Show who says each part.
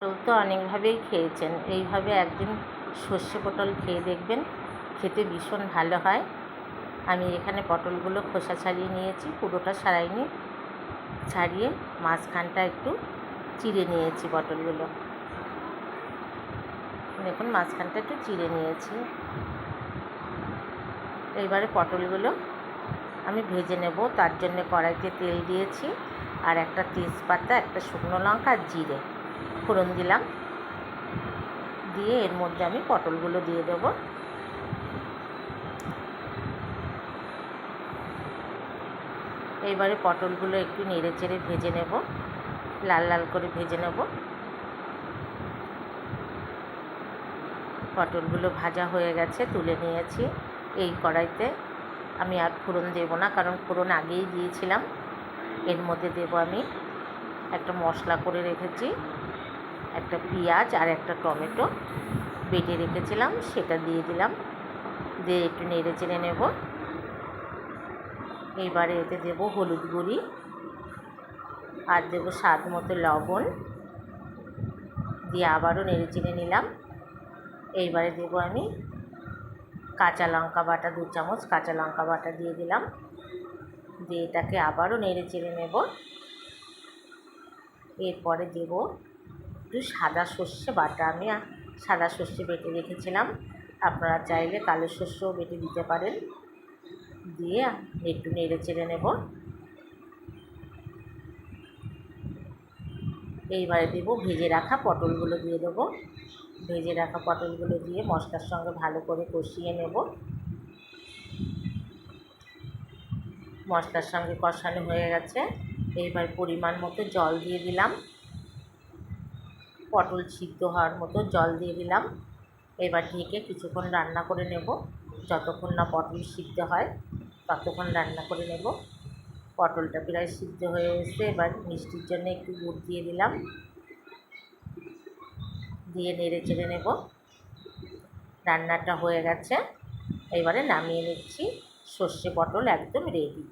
Speaker 1: পটল তো অনেকভাবেই খেয়েছেন, এইভাবে একদিন সর্ষে পটল খেয়ে দেখবেন, খেতে ভীষণ ভালো হয়। আমি এখানে পটলগুলো খোসা ছাড়িয়ে নিয়েছি, পুরোটা ছাড়াইনি, ছাড়িয়ে মাঝখানটা একটু চিড়ে নিয়েছি। পটলগুলো দেখুন, মাঝখানটা একটু চিড়ে নিয়েছি। এইবারে পটলগুলো আমি ভেজে নেব। তার জন্য কড়াইতে তেল দিয়েছি, আর একটা তেজপাতা, একটা শুকনো লঙ্কা আর জিরে ফোড়ন দিলাম। দিয়ে এর মধ্যে আমি পটলগুলো দিয়ে দেবো। এইবারে পটলগুলো একটু নেড়ে চেড়ে ভেজে নেব, লাল লাল করে ভেজে নেব। পটলগুলো ভাজা হয়ে গেছে, তুলে নিয়েছি। এই কড়াইতে আমি আর ফোড়ন দেব না, কারণ ফোড়ন আগেই দিয়েছিলাম। এর মধ্যে দেব আমি একটা মশলা করে রেখেছি, একটা পেঁয়াজ আর একটা টমেটো বেটে রেখেছিলাম, সেটা দিয়ে দিলাম। দিয়ে একটু নেড়ে চেড়ে নেব। এইবারে এতে দেব হলুদ গুঁড়ি, আর দেব স্বাদ মতো লবণ, দিয়ে আবারও নেড়ে চেড়ে নিলাম। এইবারে দেব আমি কাঁচা লঙ্কা বাটা, 2 চামচ কাঁচা লঙ্কা বাটা দিয়ে দিলাম। দিয়ে এটাকে আবারও নেড়ে চেড়ে নেব। এরপরে দেব একটু সাদা সর্ষে বাটা, আমি সাদা সর্ষে বেটে রেখেছিলাম, আপনারা চাইলে কালো সর্ষেও বেটে দিতে পারেন। দিয়ে একটু নেড়ে চেড়ে নেব। এইবারে দেব ভেজে রাখা পটলগুলো দিয়ে দেবো। ভেজে রাখা পটলগুলো দিয়ে মশলার সঙ্গে ভালো করে কষিয়ে নেব। মশলার সঙ্গে কষানো হয়ে গেছে। এইবার পরিমাণ মতো জল দিয়ে দিলাম, পটল সিদ্ধ হওয়ার মতো জল দিয়ে দিলাম। এবার ঢেকে কিছুক্ষণ রান্না করে নেব, যতক্ষণ না পটল সিদ্ধ হয় ততক্ষণ রান্না করে নেব। পটলটা প্রায় সিদ্ধ হয়ে এসে, এবার মিষ্টির জন্য একটু গুড় দিয়ে দিলাম। দিয়ে নেড়ে চেড়ে নেব। রান্নাটা হয়ে গেছে, এবারে নামিয়ে নিচ্ছি। সর্ষে পটল একদম রেডি।